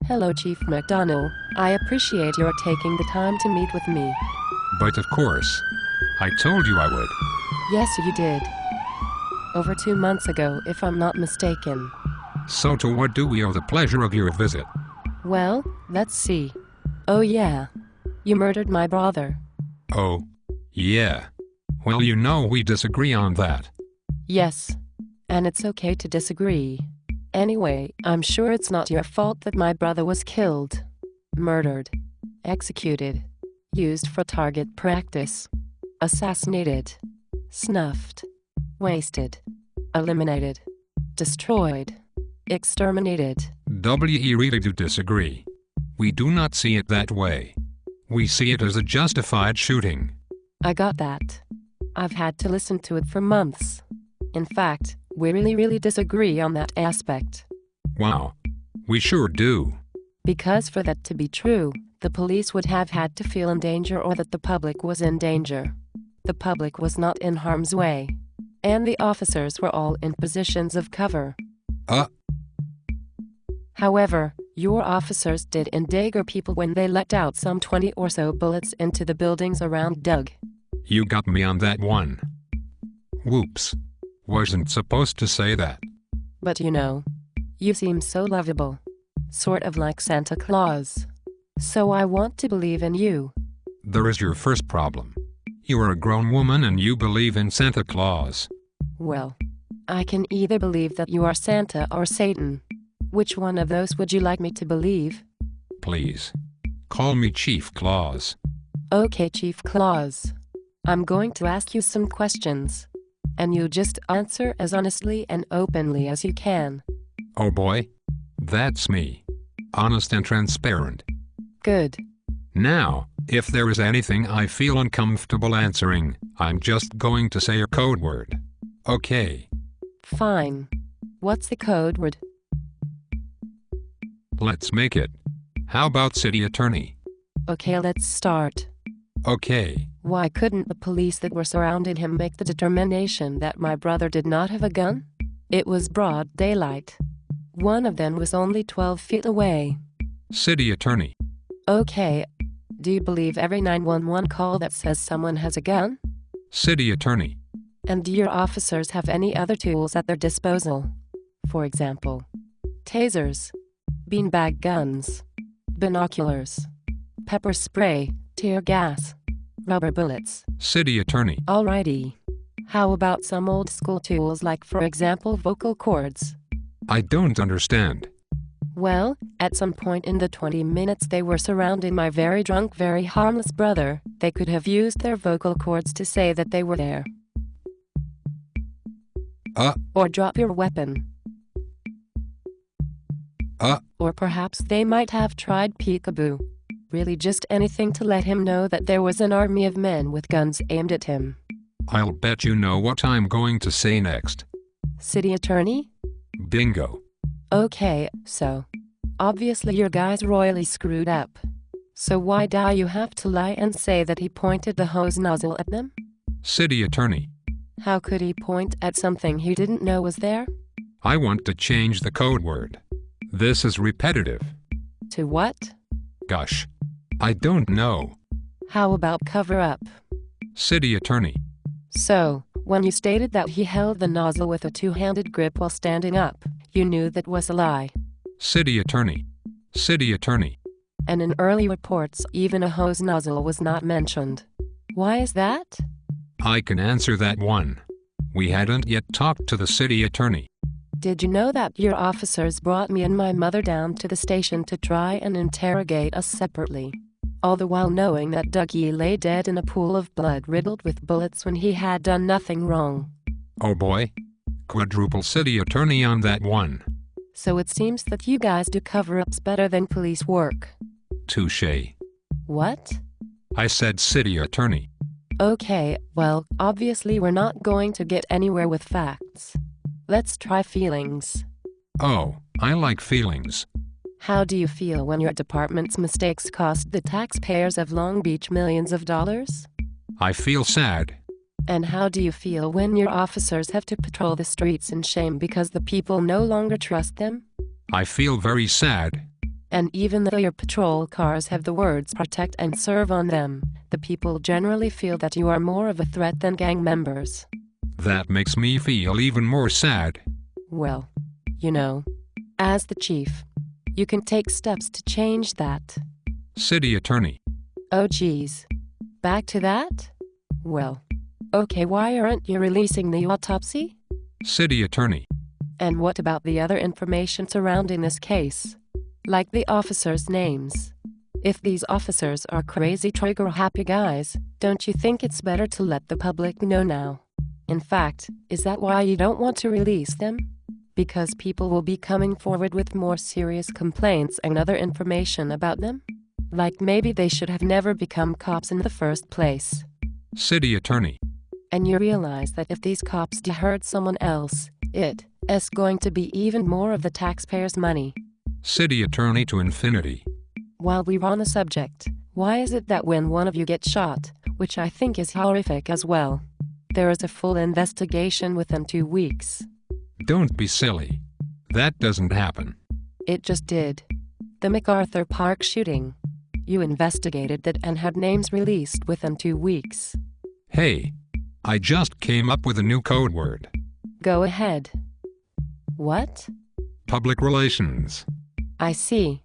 Hello, Chief McDonnell. I appreciate your taking the time to meet with me. But of course. I told you I would. Yes, you did. Over 2 months ago, if I'm not mistaken. So to what do we owe the pleasure of your visit? Well, let's see. Oh yeah. You murdered my brother. Oh, yeah. Well, you know we disagree on that. Yes. And it's okay to disagree. Anyway, I'm sure it's not your fault that my brother was killed, murdered, executed, used for target practice, assassinated, snuffed, wasted, eliminated, destroyed, exterminated. We really do disagree. We do not see it that way. We see it as a justified shooting. I got that. I've had to listen to it for months. In fact, we really disagree on that aspect. Wow. We sure do. Because for that to be true, the police would have had to feel in danger or that the public was in danger. The public was not in harm's way. And the officers were all in positions of cover. However, your officers did endanger people when they let out some 20 or so bullets into the buildings around Doug. You got me on that one. Whoops. Wasn't supposed to say that. But you know, you seem so lovable. Sort of like Santa Claus. So I want to believe in you. There is your first problem. You are a grown woman and you believe in Santa Claus. Well, I can either believe that you are Santa or Satan. Which one of those would you like me to believe? Please. Call me Chief Claus. Okay, Chief Claus. I'm going to ask you some questions. And you just answer as honestly and openly as you can. Oh boy. That's me. Honest and transparent. Good. Now, if there is anything I feel uncomfortable answering, I'm just going to say a code word. Okay. Fine. What's the code word? Let's make it. How about city attorney? Okay, let's start. Okay. Why couldn't the police that were surrounding him make the determination that my brother did not have a gun? It was broad daylight. One of them was only 12 feet away. City attorney. Okay. Do you believe every 911 call that says someone has a gun? City attorney. And do your officers have any other tools at their disposal? For example, tasers, beanbag guns, binoculars, pepper spray, tear gas, rubber bullets. City attorney. Alrighty. How about some old school tools like, for example, vocal cords? I don't understand. Well, at some point in the 20 minutes they were surrounding my very drunk, very harmless brother, they could have used their vocal cords to say that they were there. Or drop your weapon. Or perhaps they might have tried peekaboo. Really just anything to let him know that there was an army of men with guns aimed at him. I'll bet you know what I'm going to say next. City attorney? Bingo. Okay, so obviously your guy's royally screwed up. So why do you have to lie and say that he pointed the hose nozzle at them? City attorney. How could he point at something he didn't know was there? I want to change the code word. This is repetitive. To what? Gosh. I don't know. How about cover up? City attorney. So, when you stated that he held the nozzle with a two-handed grip while standing up, you knew that was a lie. City attorney. City attorney. And in early reports, even a hose nozzle was not mentioned. Why is that? I can answer that one. We hadn't yet talked to the city attorney. Did you know that your officers brought me and my mother down to the station to try and interrogate us separately? All the while knowing that Dougie lay dead in a pool of blood riddled with bullets when he had done nothing wrong. Oh boy. Quadruple city attorney on that one. So it seems that you guys do cover-ups better than police work. Touché. What? I said city attorney. Okay, well, obviously we're not going to get anywhere with facts. Let's try feelings. Oh, I like feelings. How do you feel when your department's mistakes cost the taxpayers of Long Beach millions of dollars? I feel sad. And how do you feel when your officers have to patrol the streets in shame because the people no longer trust them? I feel very sad. And even though your patrol cars have the words protect and serve on them, the people generally feel that you are more of a threat than gang members. That makes me feel even more sad. Well, you know, as the chief, you can take steps to change that. City Attorney. Oh geez. Back to that? Well, okay, why aren't you releasing the autopsy? City Attorney. And what about the other information surrounding this case? Like the officers' names. If these officers are crazy trigger-happy guys, don't you think it's better to let the public know now? In fact, is that why you don't want to release them? Because people will be coming forward with more serious complaints and other information about them? Like maybe they should have never become cops in the first place. City Attorney. And you realize that if these cops hurt someone else, it's going to be even more of the taxpayers' money. City Attorney to infinity. While we're on the subject, why is it that when one of you gets shot, which I think is horrific as well, there is a full investigation within 2 weeks? Don't be silly. That doesn't happen. It just did. The MacArthur Park shooting. You investigated it and had names released within 2 weeks. Hey, I just came up with a new code word. Go ahead. What? Public relations. I see.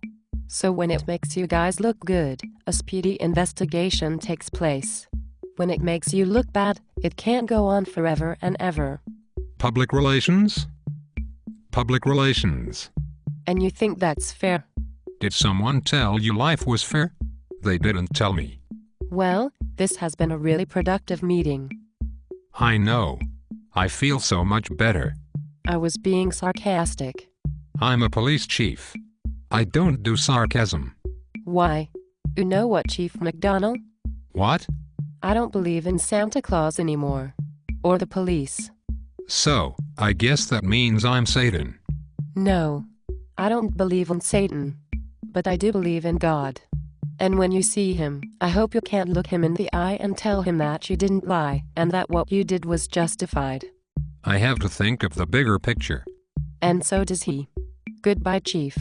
So when it makes you guys look good, a speedy investigation takes place. When it makes you look bad, it can't go on forever and ever. Public relations? Public relations. And you think that's fair? Did someone tell you life was fair? They didn't tell me. Well, this has been a really productive meeting. I know. I feel so much better. I was being sarcastic. I'm a police chief. I don't do sarcasm. Why? You know what, Chief McDonnell? What? I don't believe in Santa Claus anymore. Or the police. So, I guess that means I'm Satan. No. I don't believe in Satan. But I do believe in God. And when you see him, I hope you can't look him in the eye and tell him that you didn't lie and that what you did was justified. I have to think of the bigger picture. And so does he. Goodbye, Chief.